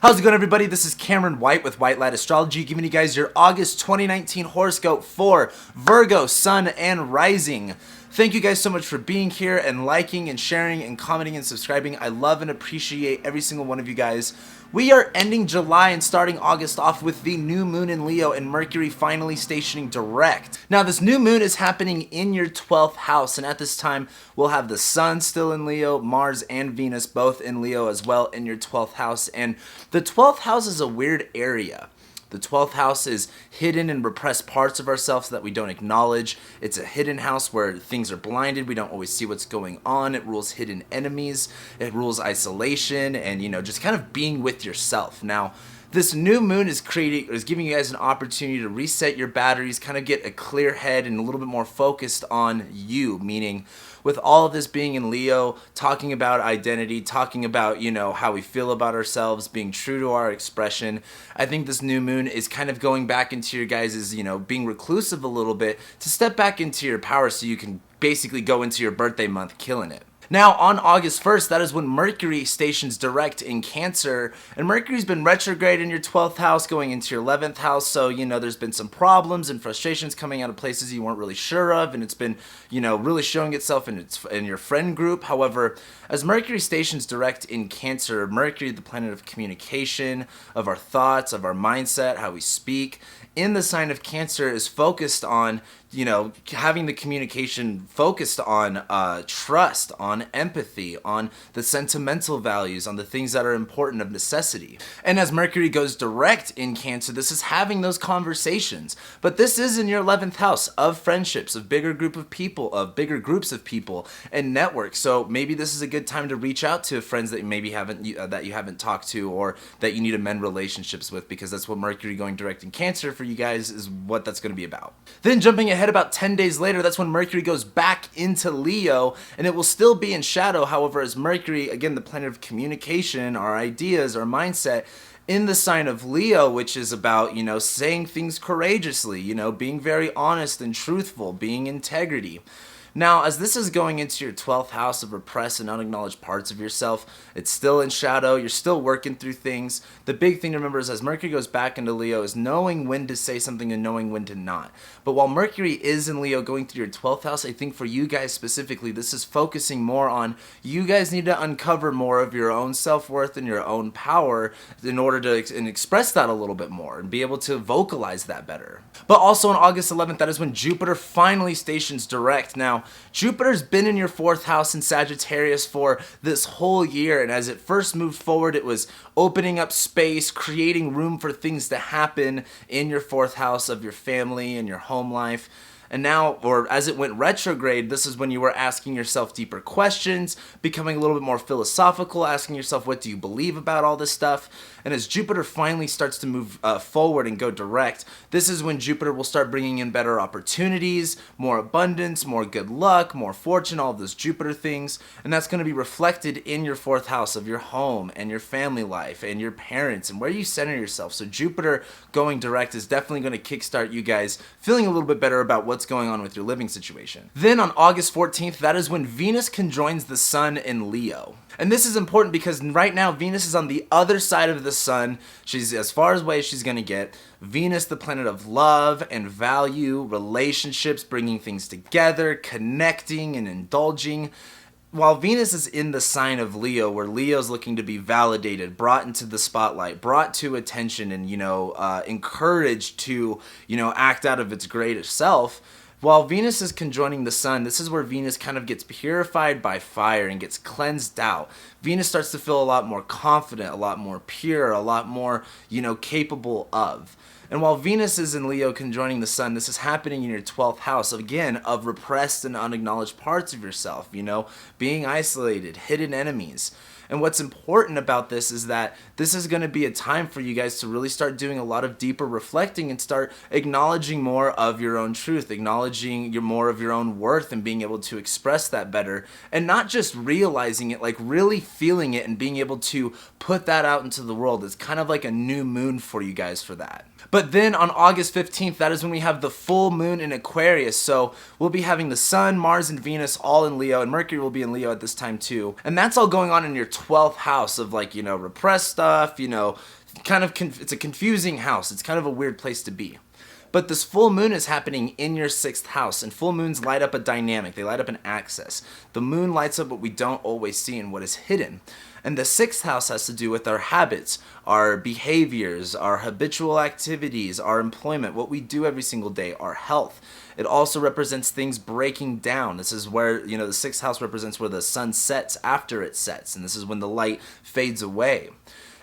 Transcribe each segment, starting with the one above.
How's it going, everybody? This is Cameron White with White Light Astrology, giving you guys your August 2019 horoscope for Virgo, Sun, and Rising. Thank you guys so much for being here and liking and sharing and commenting and subscribing. I love and appreciate every single one of you guys. We are ending July and starting August off with the new moon in Leo and Mercury finally stationing direct. Now, this new moon is happening in your 12th house, and at this time, we'll have the Sun still in Leo, Mars and Venus both in Leo as well in your 12th house. And the 12th house is a weird area. The 12th house is hidden and repressed parts of ourselves that we don't acknowledge. It's a hidden house where things are blinded. We don't always see what's going on. It rules hidden enemies. It rules isolation and, just kind of being with yourself. Now, this new moon is giving you guys an opportunity to reset your batteries, kind of get a clear head and a little bit more focused on you, meaning with all of this being in Leo, talking about identity, talking about, how we feel about ourselves, being true to our expression, I think this new moon is kind of going back into your guys' being reclusive a little bit to step back into your power so you can basically go into your birthday month killing it. Now, on August 1st, that is when Mercury stations direct in Cancer, and Mercury's been retrograde in your 12th house, going into your 11th house, so, there's been some problems and frustrations coming out of places you weren't really sure of, and it's been, really showing itself in your friend group. However, as Mercury stations direct in Cancer, Mercury, the planet of communication, of our thoughts, of our mindset, how we speak, in the sign of Cancer is focused on, having the communication focused on trust, on empathy, on the sentimental values, on the things that are important of necessity. And as Mercury goes direct in Cancer, this is having those conversations. But this is in your 11th house of friendships, of bigger groups of people and networks. So maybe this is a good time to reach out to friends that you haven't talked to, or that you need to mend relationships with, because that's what Mercury going direct in Cancer for you guys is what that's going to be about. Then jumping ahead about 10 days later, that's when Mercury goes back into Leo, and it will still be in shadow. However, as Mercury, again, the planet of communication, our ideas, our mindset, in the sign of Leo, which is about, saying things courageously, being very honest and truthful, being integrity. Now, as this is going into your 12th house of repressed and unacknowledged parts of yourself, it's still in shadow, you're still working through things. The big thing to remember is as Mercury goes back into Leo is knowing when to say something and knowing when to not. But while Mercury is in Leo going through your 12th house, I think for you guys specifically, this is focusing more on you guys need to uncover more of your own self-worth and your own power in order to express that a little bit more and be able to vocalize that better. But also on August 11th, that is when Jupiter finally stations direct. Now, Jupiter's been in your 4th house in Sagittarius for this whole year, and as it first moved forward, it was opening up space, creating room for things to happen in your 4th house of your family and your home life. And now, or as it went retrograde, this is when you were asking yourself deeper questions, becoming a little bit more philosophical, asking yourself, what do you believe about all this stuff? And as Jupiter finally starts to move forward and go direct, this is when Jupiter will start bringing in better opportunities, more abundance, more good luck, more fortune, all of those Jupiter things. And that's going to be reflected in your 4th house of your home and your family life and your parents and where you center yourself. So Jupiter going direct is definitely going to kickstart you guys feeling a little bit better about what's going on with your living situation. Then on August 14th, that is when Venus conjoins the Sun in Leo. And this is important because right now Venus is on the other side of the Sun. She's as far away as she's going to get. Venus, the planet of love and value, relationships, bringing things together, connecting and indulging. While Venus is in the sign of Leo, where Leo's looking to be validated, brought into the spotlight, brought to attention, and, encouraged to, act out of its greatest self, while Venus is conjoining the Sun, this is where Venus kind of gets purified by fire and gets cleansed out. Venus starts to feel a lot more confident, a lot more pure, a lot more, capable of. And while Venus is in Leo conjoining the Sun, this is happening in your 12th house, again, of repressed and unacknowledged parts of yourself, being isolated, hidden enemies. And what's important about this is that this is going to be a time for you guys to really start doing a lot of deeper reflecting and start acknowledging more of your own truth, acknowledging more of your own worth and being able to express that better, and not just realizing it, like really feeling it and being able to put that out into the world. It's kind of like a new moon for you guys for that. But then on August 15th, that is when we have the full moon in Aquarius. So we'll be having the Sun, Mars, and Venus all in Leo, and Mercury will be in Leo at this time too. And that's all going on in your 12th house of like, repressed stuff, it's a confusing house. It's kind of a weird place to be. But this full moon is happening in your 6th house, and full moons light up a dynamic. They light up an axis. The moon lights up what we don't always see and what is hidden. And the 6th house has to do with our habits, our behaviors, our habitual activities, our employment, what we do every single day, our health. It also represents things breaking down. This is where, the 6th house represents where the sun sets after it sets, and this is when the light fades away.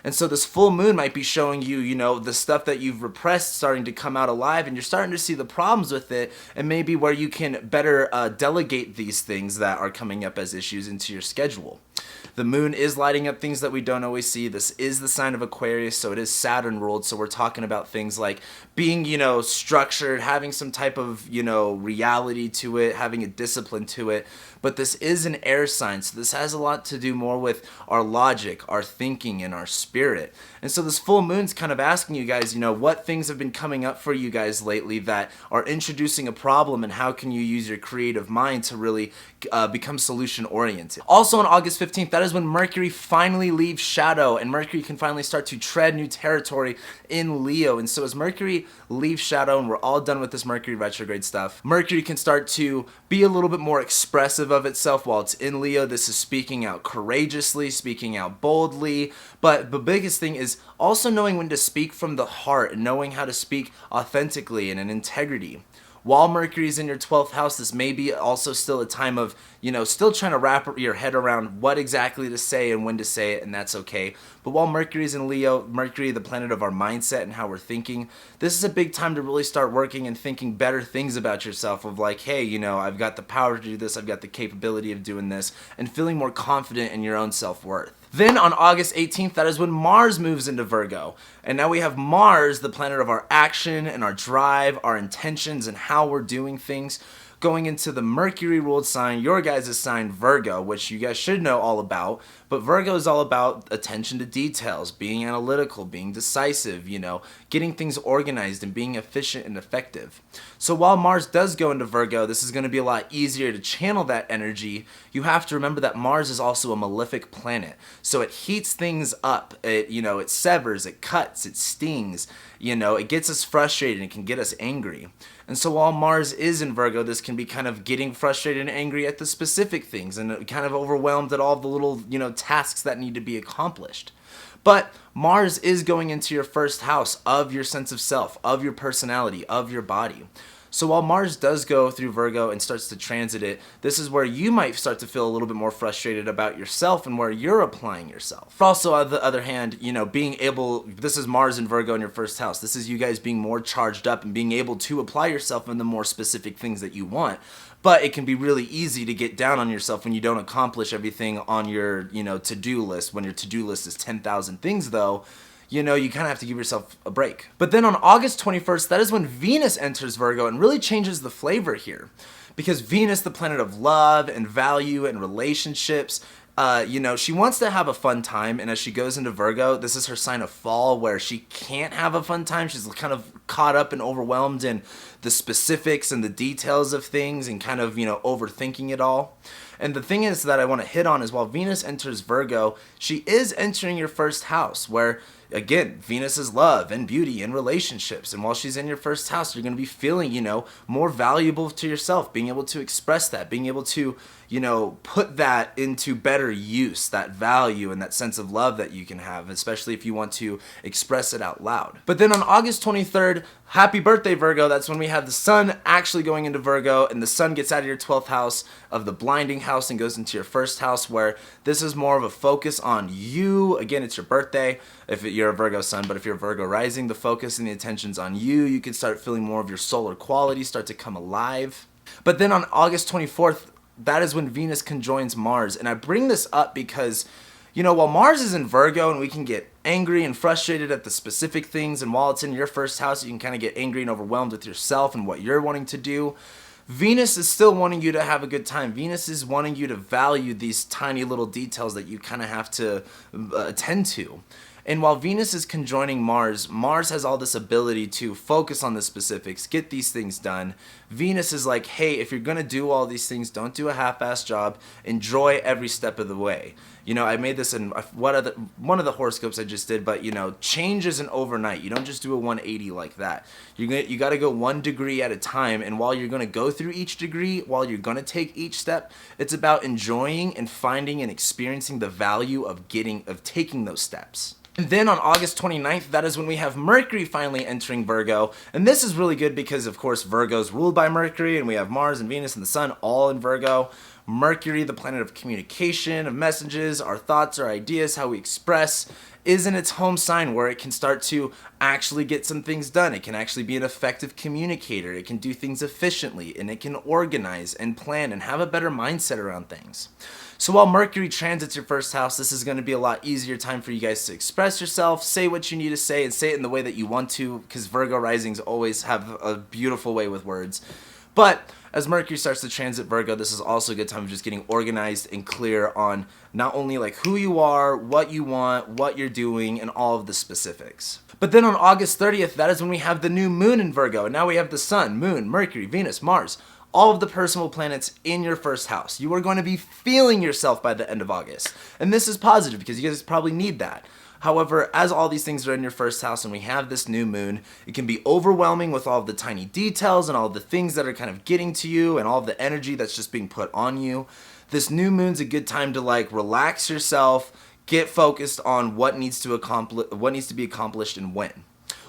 And so this full moon might be showing you, the stuff that you've repressed starting to come out alive, and you're starting to see the problems with it, and maybe where you can better delegate these things that are coming up as issues into your schedule. The moon is lighting up things that we don't always see. This is the sign of Aquarius, so it is Saturn ruled. So we're talking about things like being, structured, having some type of, reality to it, having a discipline to it. But this is an air sign, so this has a lot to do more with our logic, our thinking, and our spirit. And so this full moon's kind of asking you guys, what things have been coming up for you guys lately that are introducing a problem, and how can you use your creative mind to really become solution oriented. Also on August 15th, that is when Mercury finally leaves shadow, and Mercury can finally start to tread new territory in Leo. And so as Mercury leaves shadow, and we're all done with this Mercury retrograde stuff, Mercury can start to be a little bit more expressive of itself while it's in Leo. This is speaking out courageously, speaking out boldly, but the biggest thing is also knowing when to speak from the heart and knowing how to speak authentically and in integrity. While Mercury's in your 12th house, this may be also still a time of, still trying to wrap your head around what exactly to say and when to say it, and that's okay. But while Mercury's in Leo, Mercury, the planet of our mindset and how we're thinking, this is a big time to really start working and thinking better things about yourself of like, hey, I've got the power to do this, I've got the capability of doing this, and feeling more confident in your own self-worth. Then on August 18th, that is when Mars moves into Virgo. And now we have Mars, the planet of our action and our drive, our intentions, and how we're doing things, going into the Mercury-ruled sign, your guys' sign, Virgo, which you guys should know all about. But Virgo is all about attention to details, being analytical, being decisive, getting things organized and being efficient and effective. So while Mars does go into Virgo, this is going to be a lot easier to channel that energy. You have to remember that Mars is also a malefic planet. So it heats things up. It severs, it cuts, it stings. It gets us frustrated and it can get us angry. And so while Mars is in Virgo, this can be kind of getting frustrated and angry at the specific things and kind of overwhelmed at all the little, tasks that need to be accomplished. But Mars is going into your 1st house of your sense of self, of your personality, of your body. So while Mars does go through Virgo and starts to transit it, this is where you might start to feel a little bit more frustrated about yourself and where you're applying yourself. But also, on the other hand, this is Mars in Virgo in your 1st house. This is you guys being more charged up and being able to apply yourself in the more specific things that you want. But it can be really easy to get down on yourself when you don't accomplish everything on your, to-do list. When your to-do list is 10,000 things, though, you kind of have to give yourself a break. But then on August 21st, that is when Venus enters Virgo and really changes the flavor here. Because Venus, the planet of love and value and relationships, she wants to have a fun time, and as she goes into Virgo, this is her sign of fall where she can't have a fun time. She's kind of caught up and overwhelmed in the specifics and the details of things and kind of, overthinking it all. And the thing is that I want to hit on is while Venus enters Virgo, she is entering your 1st house where, again, Venus is love and beauty and relationships. And while she's in your 1st house, you're going to be feeling, more valuable to yourself, being able to express that, being able to, put that into better use, that value and that sense of love that you can have, especially if you want to express it out loud. But then on August 23rd, happy birthday, Virgo. That's when we have the sun actually going into Virgo, and the sun gets out of your 12th house of the blinding house and goes into your 1st house, where this is more of a focus on you. Again, it's your birthday if you're a Virgo sun, but if you're a Virgo rising, the focus and the attention's on you. You can start feeling more of your solar quality start to come alive. But then on August 24th, that is when Venus conjoins Mars. And I bring this up because, while Mars is in Virgo and we can get angry and frustrated at the specific things, and while it's in your 1st house, you can kind of get angry and overwhelmed with yourself and what you're wanting to do. Venus is still wanting you to have a good time. Venus is wanting you to value these tiny little details that you kind of have to attend to. And while Venus is conjoining Mars, Mars has all this ability to focus on the specifics, get these things done. Venus is like, hey, if you're going to do all these things, don't do a half-assed job. Enjoy every step of the way. You know, I made this in one of the horoscopes I just did, but, you know, change isn't overnight. You don't just do a 180 like that. You got to go 1 degree at a time, and while you're going to go through each degree, while you're going to take each step, it's about enjoying and finding and experiencing the value of taking those steps. And then on August 29th, that is when we have Mercury finally entering Virgo. And this is really good because, of course, Virgo's ruled by Mercury, and we have Mars and Venus and the Sun all in Virgo. Mercury, the planet of communication, of messages, our thoughts, our ideas, how we express, is in its home sign where it can start to actually get some things done. It can actually be an effective communicator. It can do things efficiently, and it can organize and plan and have a better mindset around things. So while Mercury transits your first house, this is going to be a lot easier time for you guys to express yourself, say what you need to say, and say it in the way that you want to, because Virgo risings always have a beautiful way with words. But as Mercury starts to transit Virgo, this is also a good time of just getting organized and clear on not only like who you are, what you want, what you're doing, and all of the specifics. But then on August 30th, that is when we have the new moon in Virgo. And now we have the Sun, Moon, Mercury, Venus, Mars, all of the personal planets in your first house. You are going to be feeling yourself by the end of August. And this is positive because you guys probably need that. However, as all these things are in your first house and we have this new moon, it can be overwhelming with all of the tiny details and all the things that are kind of getting to you and all of the energy that's just being put on you. This new moon's a good time to like relax yourself, get focused on what needs to be accomplished and when.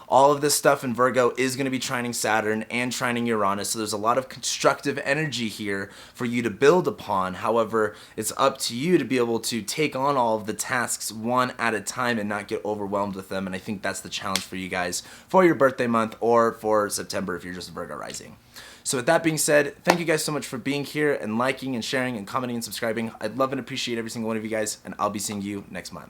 All of this stuff in Virgo is going to be trining Saturn and trining Uranus, so there's a lot of constructive energy here for you to build upon. However, it's up to you to be able to take on all of the tasks one at a time and not get overwhelmed with them, and I think that's the challenge for you guys for your birthday month or for September if you're just Virgo rising. So with that being said, thank you guys so much for being here and liking and sharing and commenting and subscribing. I'd love and appreciate every single one of you guys, and I'll be seeing you next month.